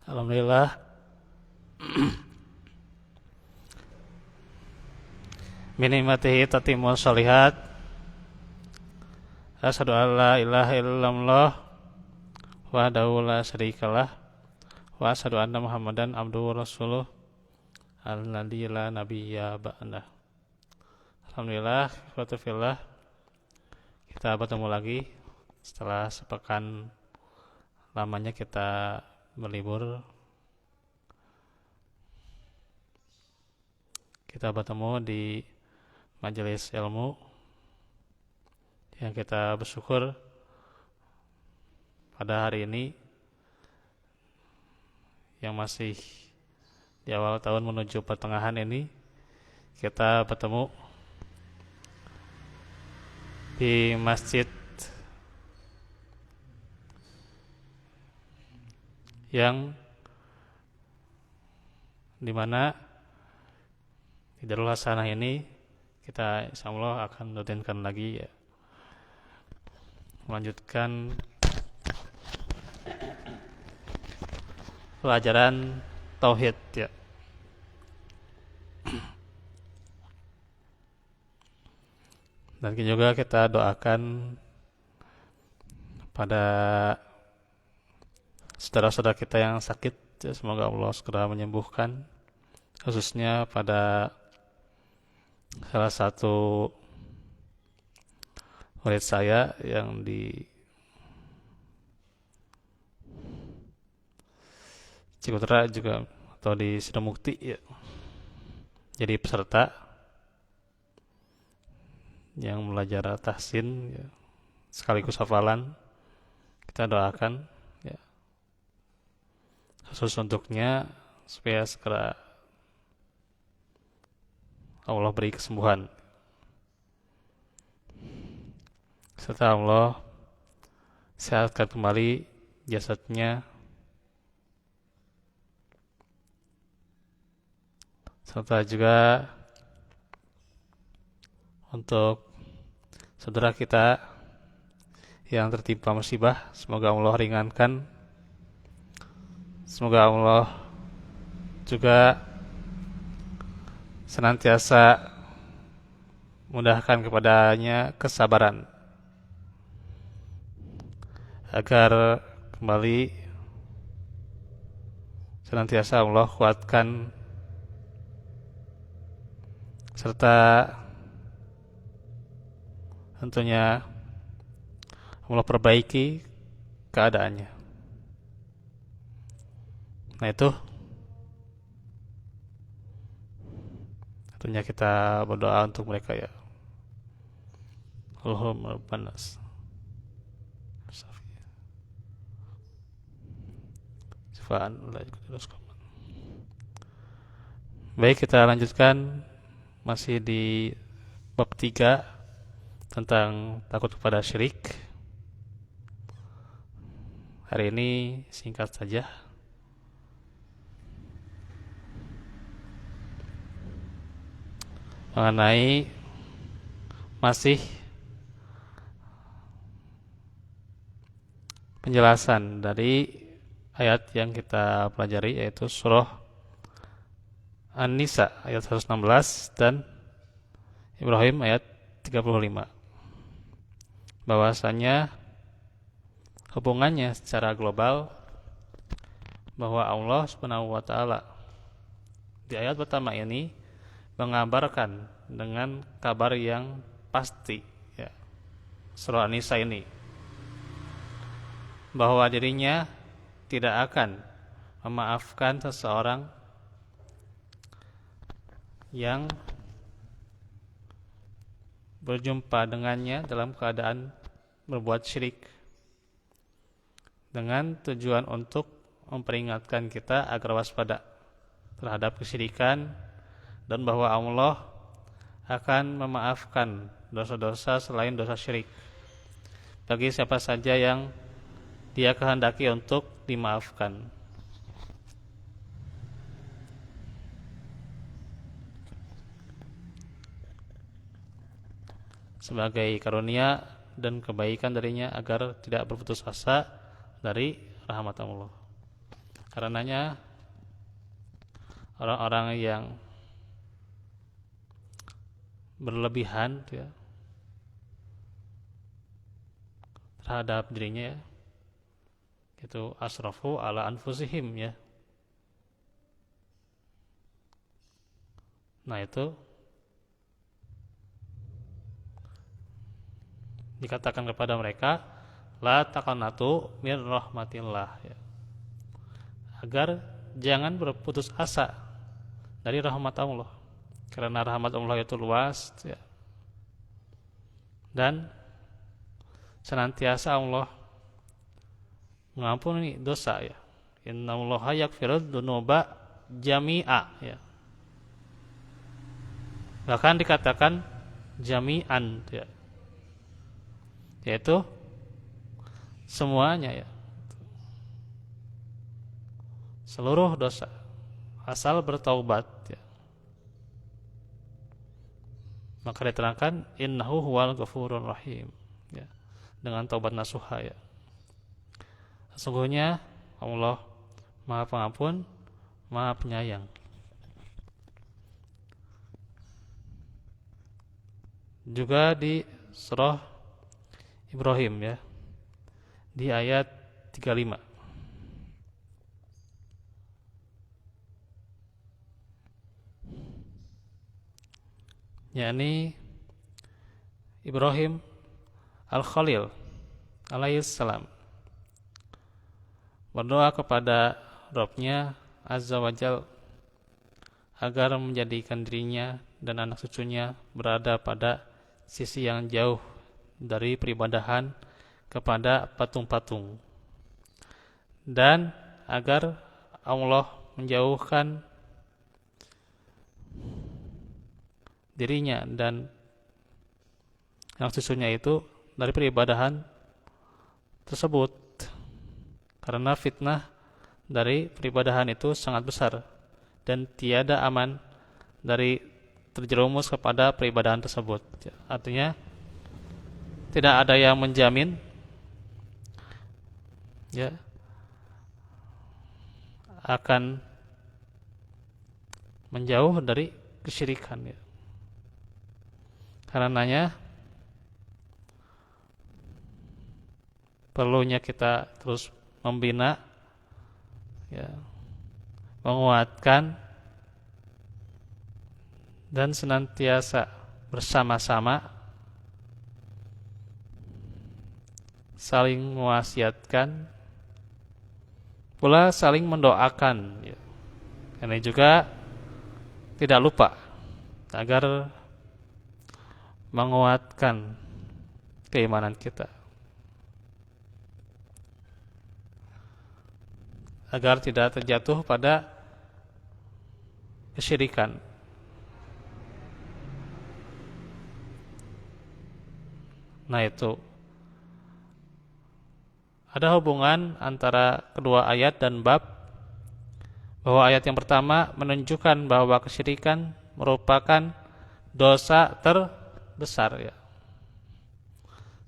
Alhamdulillah. Minimatihi tatimul sholihat. Asyhadu an la ilaha illallah wahdahu la syarikalah wa asyhadu anna Muhammadan abduhu wa rasuluh alladzi la nabiyya ba'dah. Alhamdulillah, ikhwatufillah, kita bertemu lagi setelah sepekan lamanya kita berlibur. Kita bertemu di majelis ilmu yang kita bersyukur pada hari ini yang masih di awal tahun menuju pertengahan ini kita bertemu di masjid yang dimana di Darul Hasanah ini kita insyaallah akan rutinkan lagi ya, melanjutkan pelajaran tauhid ya. Dan juga kita doakan pada saudara-saudara kita yang sakit ya, semoga Allah segera menyembuhkan, khususnya pada salah satu murid saya yang di Cikutra juga atau di Sidomukti ya, jadi peserta yang belajar tahsin ya, sekaligus hafalan. Kita doakan ya, khusus untuknya supaya segera Allah beri kesembuhan, serta Allah sehatkan kembali jasadnya, serta juga untuk saudara kita yang tertimpa musibah, semoga Allah ringankan, semoga Allah juga senantiasa mudahkan kepadanya kesabaran agar kembali senantiasa Allah kuatkan serta tentunya Allah perbaiki keadaannya. Nah itu tentunya kita berdoa untuk mereka ya. Allahumma rabbanas. Baik, kita lanjutkan masih di bab 3 tentang takut kepada syirik. Hari ini singkat saja. Mengenai masih penjelasan dari ayat yang kita pelajari, yaitu surah An-Nisa ayat 116 dan Ibrahim ayat 35. Bahwasanya hubungannya secara global bahwa Allah Subhanahu wa taala di ayat pertama ini mengabarkan dengan kabar yang pasti ya, surah An-Nisa ini, bahwa dirinya tidak akan memaafkan seseorang yang berjumpa dengannya dalam keadaan berbuat syirik, dengan tujuan untuk memperingatkan kita agar waspada terhadap kesyirikan, dan bahwa Allah akan memaafkan dosa-dosa selain dosa syirik bagi siapa saja yang Dia kehendaki untuk dimaafkan. Sebagai karunia dan kebaikan darinya agar tidak berputus asa dari rahmat Allah. Karenanya orang-orang yang berlebihan ya, terhadap dirinya ya, itu asrafu ala anfusihim ya. Nah itu dikatakan kepada mereka, la taqnatu min rahmatillah ya, agar jangan berputus asa dari rahmat Allah, karena rahmat Allah itu luas ya, dan senantiasa Allah mengampuni dosa ya. Innallaha yaghfirudz dzunuba jami'a ya. Bahkan dikatakan jami'an ya, yaitu semuanya ya, seluruh dosa asal bertaubat ya. Maka diterangkan innahu huwal ghafurur rahim ya, dengan taubat nasuha ya. Sesungguhnya Allah Maha Pengampun, Maha Penyayang. Juga di surah Ibrahim ya, di ayat 35, yakni Ibrahim Al-Khalil alaihissalam berdoa kepada Rabb-Nya Azza wa Jal agar menjadikan dirinya dan anak cucunya berada pada sisi yang jauh dari peribadahan kepada patung-patung, dan agar Allah menjauhkan dirinya dan anak cucunya itu dari peribadahan tersebut, karena fitnah dari peribadahan itu sangat besar dan tiada aman dari terjerumus kepada peribadahan tersebut. Artinya tidak ada yang menjamin ya akan menjauh dari kesyirikan ya. Karenanya perlunya kita terus membina ya, menguatkan dan senantiasa bersama-sama saling mewasiatkan, pula saling mendoakan ya. Ini juga tidak lupa agar menguatkan keimanan kita, agar tidak terjatuh pada kesyirikan. Nah itu ada hubungan antara kedua ayat dan bab, bahwa ayat yang pertama menunjukkan bahwa kesyirikan merupakan dosa terbesar ya.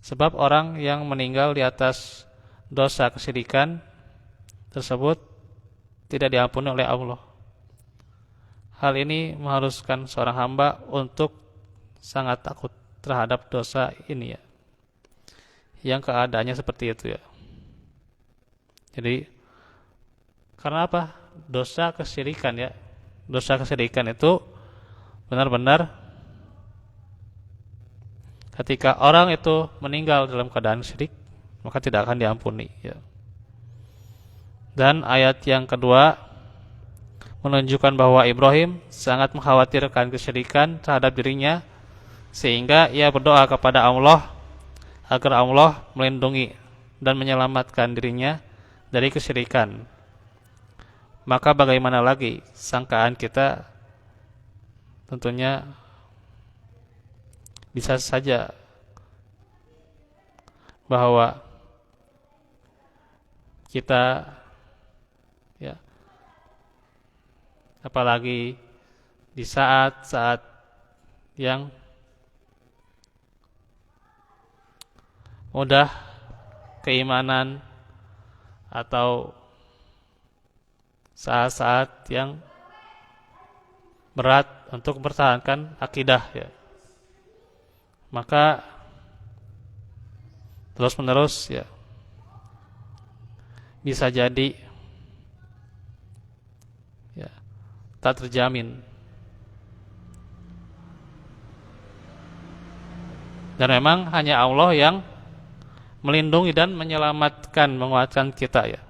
Sebab orang yang meninggal di atas dosa kesyirikan tersebut tidak diampuni oleh Allah. Hal ini mengharuskan seorang hamba untuk sangat takut terhadap dosa ini ya, yang keadaannya seperti itu ya. Jadi karena apa? Dosa kesyirikan ya. Dosa kesyirikan itu benar-benar ketika orang itu meninggal dalam keadaan syirik, maka tidak akan diampuni ya. Dan ayat yang kedua menunjukkan bahwa Ibrahim sangat mengkhawatirkan kesyirikan terhadap dirinya, sehingga ia berdoa kepada Allah agar Allah melindungi dan menyelamatkan dirinya dari kesyirikan. Maka bagaimana lagi sangkaan kita tentunya bisa saja bahwa kita ya, apalagi di saat-saat yang mudah keimanan atau saat-saat yang berat untuk mempertahankan akidah ya. Maka terus menerus ya bisa jadi ya tak terjamin. Dan memang hanya Allah yang melindungi dan menyelamatkan, menguatkan kita ya.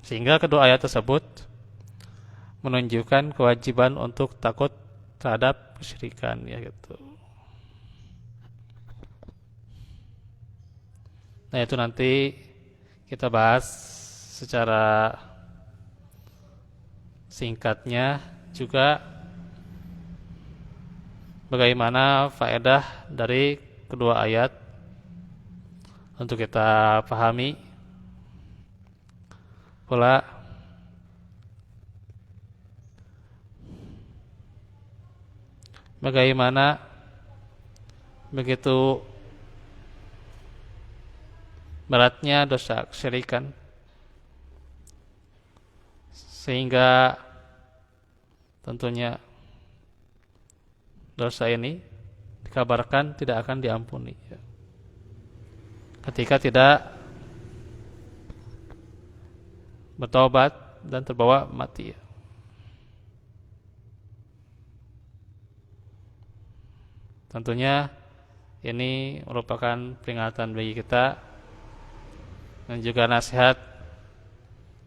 Sehingga kedua ayat tersebut menunjukkan kewajiban untuk takut terhadap kesyirikan ya gitu. Nah, itu nanti kita bahas secara singkatnya juga bagaimana faedah dari kedua ayat untuk kita pahami pula bagaimana begitu beratnya dosa kesyirikan sehingga tentunya dosa ini dikabarkan tidak akan diampuni ketika tidak bertobat dan terbawa mati. Tentunya ini merupakan peringatan bagi kita dan juga nasihat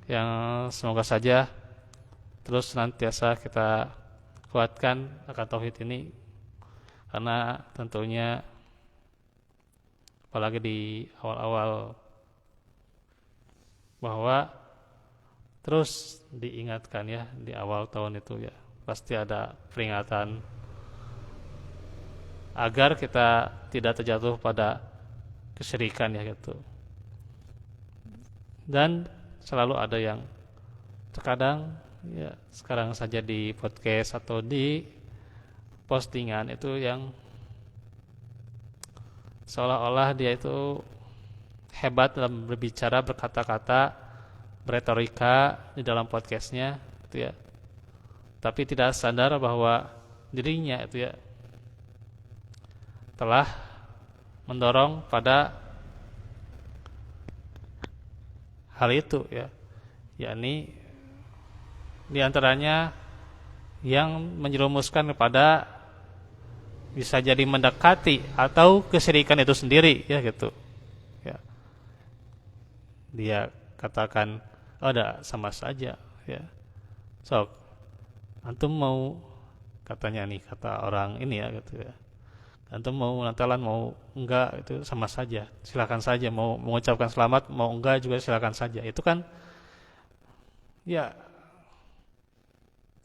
yang semoga saja terus senantiasa kita kuatkan akan tauhid ini, karena tentunya apalagi di awal-awal bahwa terus diingatkan ya di awal tahun itu ya pasti ada peringatan agar kita tidak terjatuh pada kesyirikan ya gitu. Dan selalu ada yang terkadang ya sekarang saja di podcast atau di postingan itu yang seolah-olah dia itu hebat dalam berbicara, berkata-kata, beretorika di dalam podcastnya itu ya, tapi tidak sadar bahwa dirinya itu ya telah mendorong pada hal itu ya, yakni diantaranya yang menjerumuskan kepada bisa jadi mendekati atau kesyirikan itu sendiri ya gitu ya. Dia katakan ada sama saja ya, sok antum mau katanya nih kata orang ini ya gitu ya, antum mau Natalan mau enggak itu sama saja, silakan saja, mau mengucapkan selamat mau enggak juga silakan saja. Itu kan ya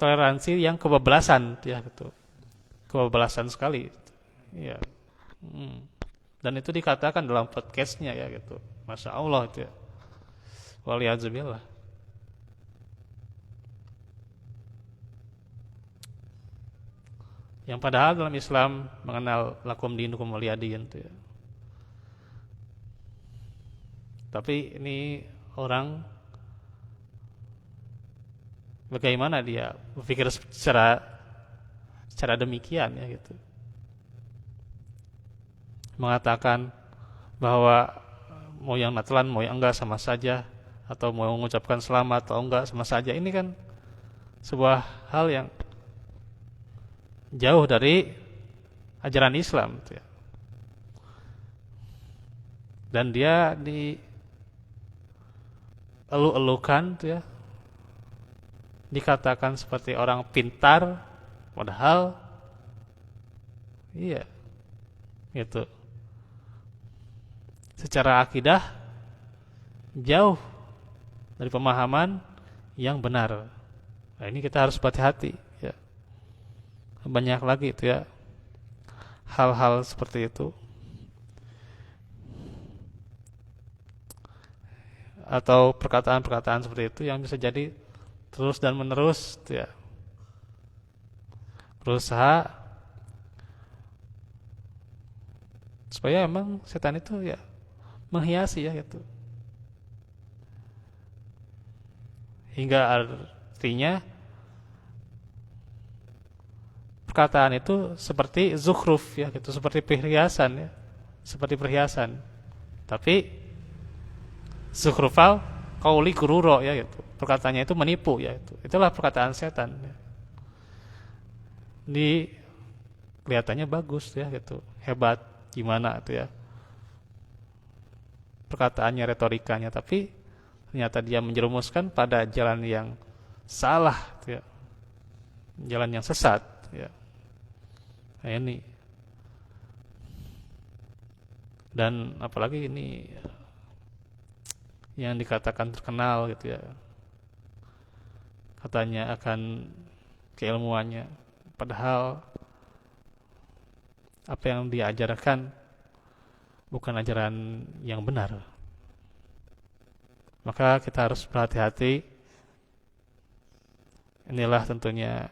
toleransi yang kebablasan ya gitu, kebablasan sekali ya. Dan itu dikatakan dalam podcastnya ya gitu, masya Allah itu ya, waliyadzubillah. Yang padahal dalam Islam mengenal lakum dinukum waliyadin itu ya. Tapi ini orang bagaimana dia berpikir secara demikian ya gitu. Mengatakan bahwa mau yang Natalan mau yang enggak sama saja, atau mau mengucapkan selamat atau enggak sama saja. Ini kan sebuah hal yang jauh dari ajaran Islam ya. Dan dia dielu-elukan ya, dikatakan seperti orang pintar, padahal iya gitu, secara akidah jauh dari pemahaman yang benar. Nah, ini kita harus berhati-hati ya. Banyak lagi itu ya hal-hal seperti itu, atau perkataan-perkataan seperti itu yang bisa jadi terus dan menerus ya, berusaha supaya emang setan itu ya menghiasi ya gitu, hingga artinya perkataan itu seperti zukhruf ya gitu, seperti perhiasan ya, seperti perhiasan. Tapi zukhrufal qauli gururo ya gitu. Perkataannya itu menipu ya itu. Itulah perkataan setan ya. Di kelihatannya bagus ya gitu, hebat gimana tuh ya perkataannya, retorikanya, tapi ternyata dia menjerumuskan pada jalan yang salah tuh ya, jalan yang sesat ya. Nah, ini dan apalagi ini yang dikatakan terkenal gitu ya, katanya akan keilmuannya, padahal apa yang diajarkan bukan ajaran yang benar. Maka kita harus berhati-hati. Inilah tentunya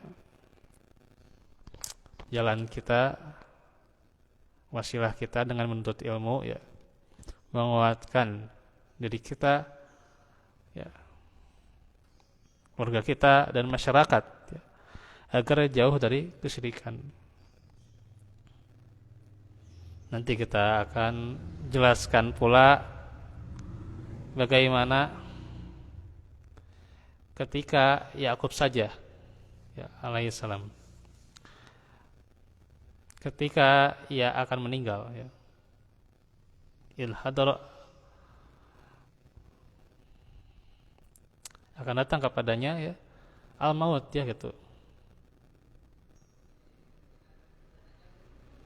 jalan kita, wasilah kita dengan menuntut ilmu ya, menguatkan diri kita ya, keluarga kita dan masyarakat ya, agar jauh dari kesyirikan. Nanti kita akan jelaskan pula bagaimana ketika Yakub saja ya alaihissalam, ketika ia akan meninggal ya, ilhadar akan datang kepadanya ya al-maut ya gitu.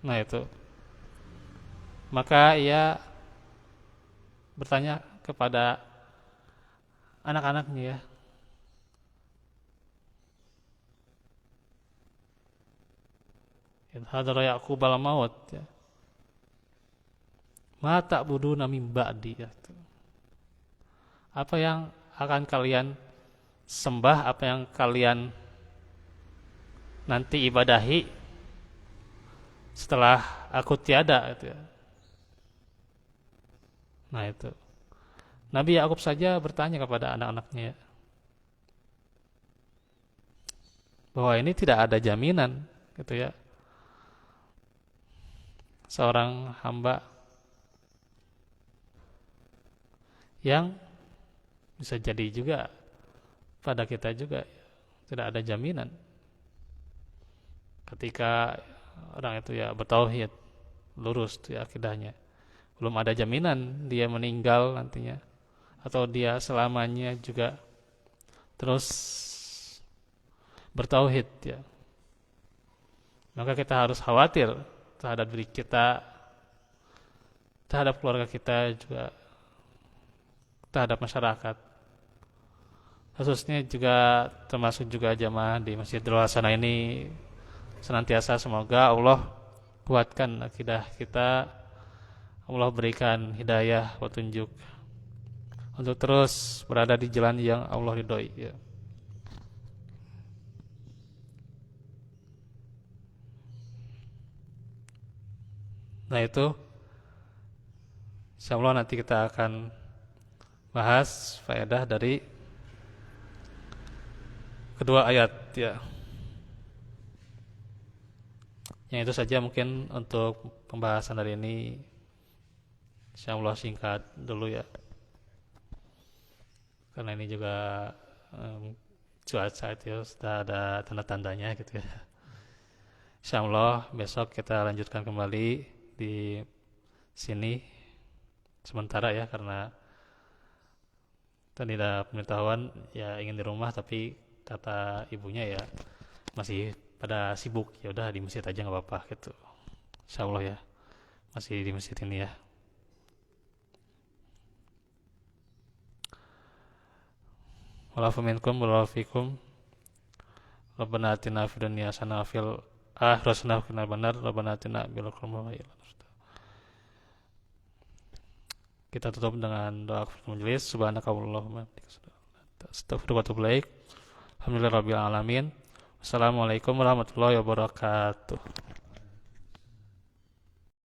Nah itu, maka ia bertanya kepada anak-anaknya ya, hadara Yaqub al-maut ya, ma ta'buduna min ba'di ya. Apa yang akan kalian sembah, apa yang kalian nanti ibadahi setelah aku tiada gitu ya. Nah itu, Nabi Yakub saja bertanya kepada anak-anaknya bahwa ini tidak ada jaminan gitu ya, seorang hamba yang bisa jadi juga pada kita juga tidak ada jaminan ketika orang itu ya bertauhid, lurus tuh ya akidahnya. Belum ada jaminan dia meninggal nantinya atau dia selamanya juga terus bertauhid ya. Maka kita harus khawatir terhadap diri kita, terhadap keluarga kita juga, terhadap masyarakat. Khususnya juga termasuk juga jamaah di Masjidil Hasanah ini, senantiasa semoga Allah kuatkan akidah kita, Allah berikan hidayah, petunjuk untuk terus berada di jalan yang Allah ridhoi ya. Nah itu insyaallah nanti kita akan bahas faedah dari kedua ayat ya. Yang itu saja mungkin untuk pembahasan hari ini. Insyaallah singkat dulu ya, karena ini juga cuaca itu sudah ada tanda-tandanya gitu ya. Insyaallah besok kita lanjutkan kembali di sini sementara ya, karena tadi ada pemberitahuan ya ingin di rumah, tapi kata ibunya ya masih pada sibuk, ya udah di masjid aja nggak apa-apa gitu. Insyaallah ya masih di masjid ini ya. Walafu minkum walafikum. Rabbana atina fid dunya hasanah fil akhirati hasanah wa qina adzabannar. Rabbana atina bil qurbi. Kita tutup dengan doa kafaratul majelis. Subhanakallahumma wa bihamdika astaghfiruka wa atubu ilaik. Alhamdulillahirabbil alamin. Wassalamualaikum warahmatullahi wabarakatuh.